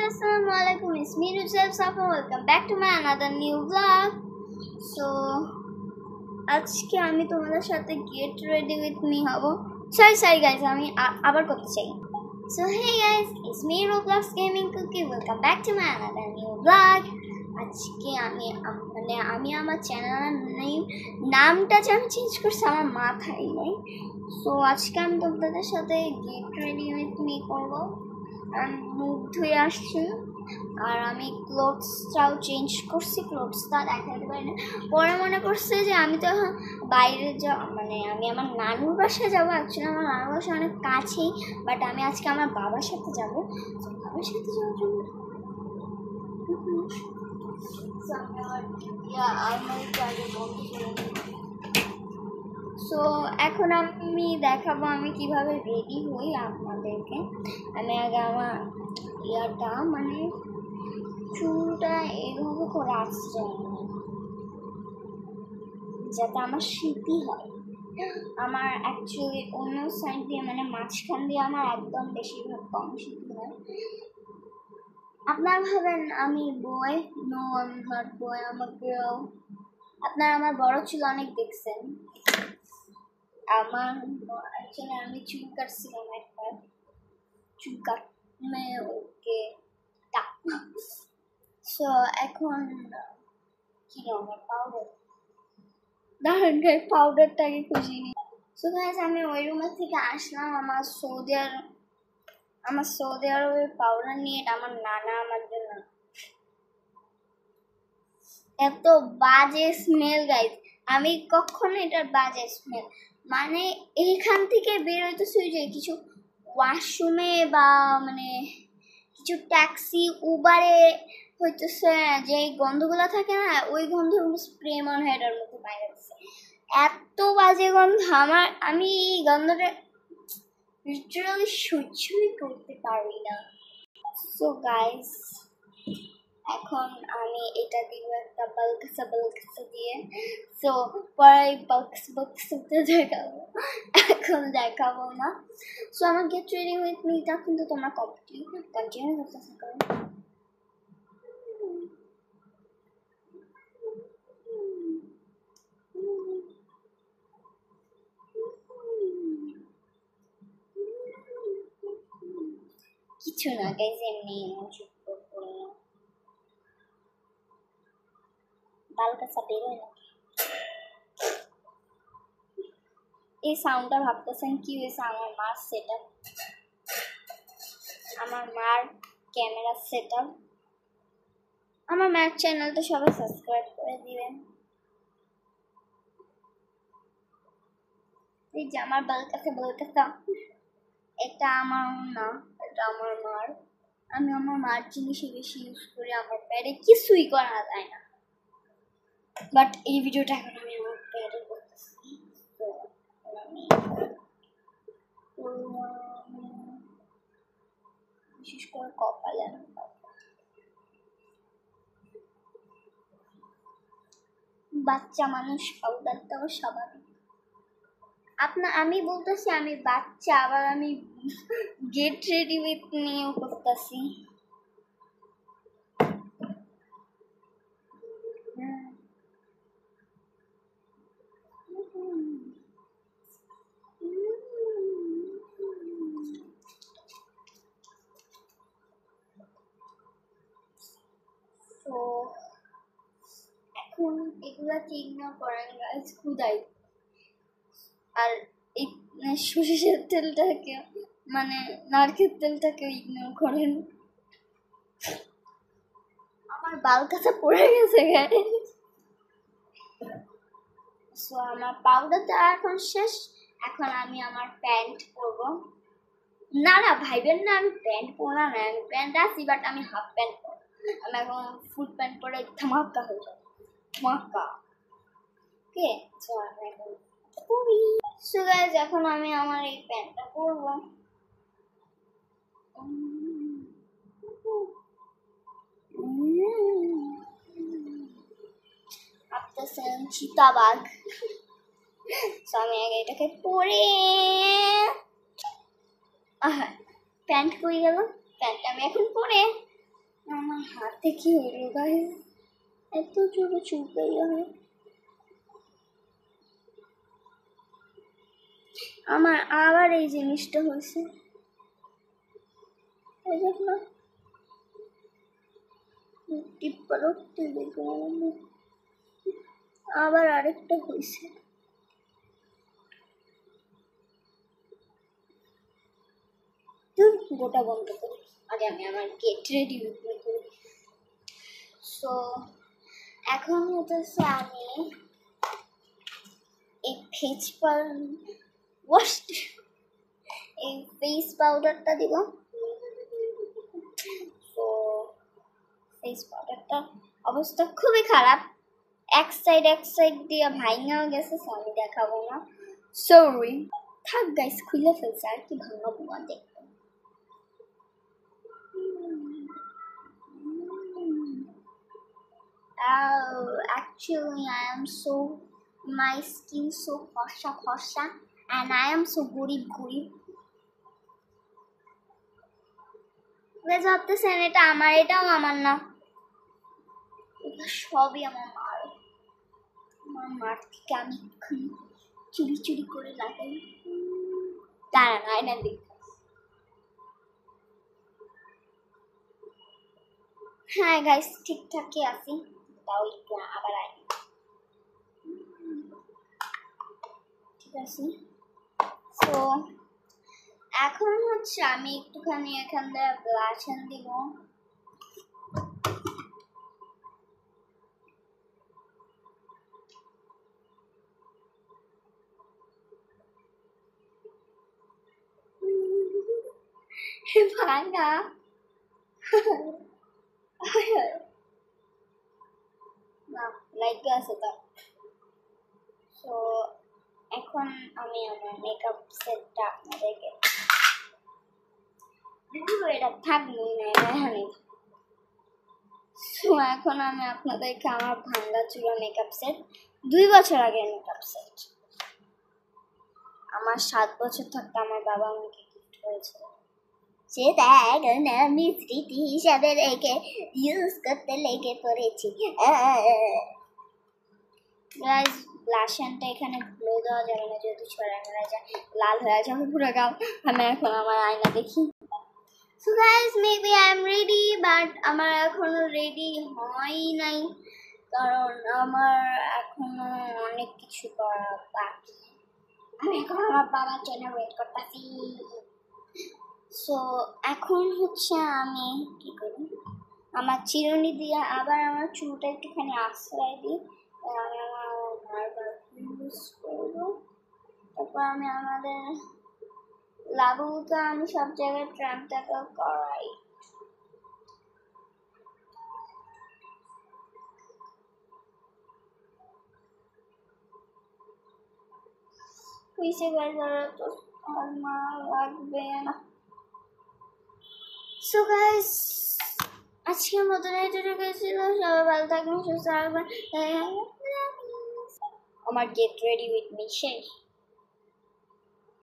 Assalamualaikum. It's me Nujab Safa. Welcome back to my another new vlog. So আজকে আমি তোমাদের সাথে get ready with me হব. Sorry guys, আমি আবার করতে চাই. So hey guys, it's me Roblox Gaming Cookie. Welcome back to my another new vlog. আজকে আমি আমার চ্যানেলের নামটা যে আমি চেঞ্জ করছি আমার মাথায় নেই. সো আজকে আমি তোমাদের সাথে get ready with me করব. আমি মুখ ধুয়ে আসছি আর আমি ক্লোথসটাও চেঞ্জ করছি. ক্লোথসটা দেখাতে পারি না, পরে মনে করছে যে আমি তো বাইরে আমি আমার নানুর বাসায় যাবো. অ্যাকচুয়ালি আমার নানুর বাসা অনেক কাছেই, বাট আমি আজকে আমার বাবার সাথে যাবো. বাবার সাথে যাওয়ার জন্য সো এখন আমি দেখাবো আমি কিভাবে রেডি হই আপনাদেরকে. আমি আগে আমার চুলটা এইভাবে করে আসছে যাতে আমার স্মৃতি হয়. আমার অ্যাকচুয়ালি অন্য সাইড দিয়ে মাঝখান দিয়ে আমার একদম বেশিরভাগ কম স্মৃতি হয়. আপনারা ভাবেন আমি বয়, নো আমি নট বয়, আমার গার্ল. আপনারা আমার বড় চুল অনেক দেখছেন. অ্যাকচুয়ালি আমি চুল কাটছিলাম একবার, চুল কাটমে ওকে. সো এখন কি আমার পাউডারটাকে খুঁজি নি. সো গাইস আমি ওই রুমের থেকে আসলাম. আমার সৌদি আরবের পাউডার নিয়ে এটা আমার নানা আমার জন্য. এত বাজে স্মেল গাইস, আমি কখনো এটার বাজে স্মেল এইখান থেকে বের হইতেছে যে কিছু ওয়াশরুমে বা কিছু ট্যাক্সি উবারে হইতেছে যে গন্ধগুলো থাকে না, ওই গন্ধগুলো স্প্রে মনে হয় এটার মধ্যে বাইরে যাচ্ছে. এত বাজে গন্ধ, আমি এই গন্ধটা লিটারালি সহ্যই করতে পারি না. সো গাইস এখন আমি এটা দিব একটা বালকাসা দিয়ে. সো পরে বালকাসা দেখাবো, এখন দেখাবো না. সো আমার গেট রেডি উইথ মিটা কিন্তু তোমরা কন্টিনিউ করতে থাকো. কিছু না গাইজ, এমনি বালকাসা বেরোয় না. এই সাউন্ডটা ভাবতেছেন কি হয়েছে? আমার মার সেটআপ, আমার মার ক্যামেরা সেটআপ. আমার মার চ্যানেলটা সবাই সাবস্ক্রাইব করে দিবেন. এই যে আমার বালকাসা এটা আমার না, এটা আমার মার. আমি আমার মার জিনিসই বেশি ইউজ করি. আমার প্যাডে কিছুই করা যায় না, বাট এই ভিডিওটা এখন আমি আমার প্যাডে করতেছি. তো আমি বিশেষ করে কপালে বাচ্চা মানুষ পাউডার দেওয়া স্বাভাবিক. আমি বলতেছি আমি বাচ্চা, আবার আমি গেট রেডি উইথ নিয়েও করতেছি. তো এখন এগুলাকে ইগনোর করেন গাইজ, খুদাই. আর এই সরিষার তেলটাকে নারকেল তেলটাকে ইগনোর করেন. আমার বালকাসা পড়ে গেছে গাইজ. সো আমার পাউডার দেওয়া এখন শেষ. এখন আমি আমার প্যান্ট পরবো. না ভাইবেন না আমি প্যান্ট পরলাম না, আমি প্যান্ট আছি বাট আমি হাফ প্যান্ট পরবো. আমি এখন ফুল প্যান্ট পরে ধামাকা হয়ে যাবো, ধামাকা. ওকে, সো আমি এখন পরি. সো গাইজ এখন আমি আমার এই প্যান্টটা পরবো. ভাবতেছেন চিতাবাঘ. সো আমি আগে এটাকে পরে প্যান্ট কই গেল, প্যান্টটা আমি এখন পরে কি হইলো গাইস, এত জোরে চুলকাই হয়। আমার আবার এই জিনিসটা হয়েছে, টিপ করো, আবার আরেকটা হয়েছে। গোটা বন্ধ করি, আগে আমি আমার গেট রেডি করি। সো এখন হচ্ছে আমি এই ফেস পাউডারটা দিব। তো ফেস পাউডারটা অবস্থা খুবই খারাপ, এক সাইড দিয়ে ভাঙাও গেছে, আমি দেখাবো না, সরি। থাক গাইস, খুলে ফেলছে, আর কি ভাঙাবো না, দেখবো। Actually, my skin so ফর্সা and I am so গরিব। ভাবতেছেন এটা আমার, এটাও আমার না, এটা সবই আমার মার থেকে আমি চুরি করে লাগাই। দাঁড়ান, আয়না দেখ। হ্যাঁ গাইস, ঠিকঠাকই আছি, তাও একটু আবার আয়না, ঠিক আছে। তো এখন হচ্ছে আমি একটুখানি এখান থেকে ব্লাশন দিব। ভাঙা লাইট আছে তো। তো এখন আমি আমার মেকআপ সেটটা আপনাদেরকে, এটা থাকবো না এখানে। তো এখন আমি আপনাদেরকে আমার ভাঙ্গা চুলা মেকআপ সেট, 2 বছর আগের মেকআপ সেট, আমার 7 বছর থাকতে আমার বাবা আমাকে গিফট করেছিল। সেটা এখন আমি স্মৃতি হিসাবে রেখে ইউজ করতে লেগে পড়েছি। গাইস, ব্লাশনটা এখানে গ্লো দেওয়া যাবে না, যেহেতু ছড়া যায়, লাল হয়ে যাবে পুরো গাও। আমি এখন আমার আয়না দেখি। So guys, maybe I'm ready, but আমার এখনো রেডি হয় নাই, কারণ আমার এখনো অনেক কিছু করা বাকি। আমি এখন আমার বাবার জন্য ওয়েট করতেছি। সো এখন হচ্ছে আমি কি করি, আমার চিরুনি দিয়ে আবার আমার চুলটা একটুখানি আশ্রয় দিই, আমি আমার বারবার ইউজ করবো। তারপর আমি আমাদের লাবুকে আমি সব জায়গায় ট্রাম্পটাকে করাই। তো আমার মা লাগবে না। সো গাইস, আজকের মতন এইটুকু ছিল, সবাই ভালো থাকবেন, সুস্থ থাকবেন। আমার গেট রেডি উইথ মি শেষ।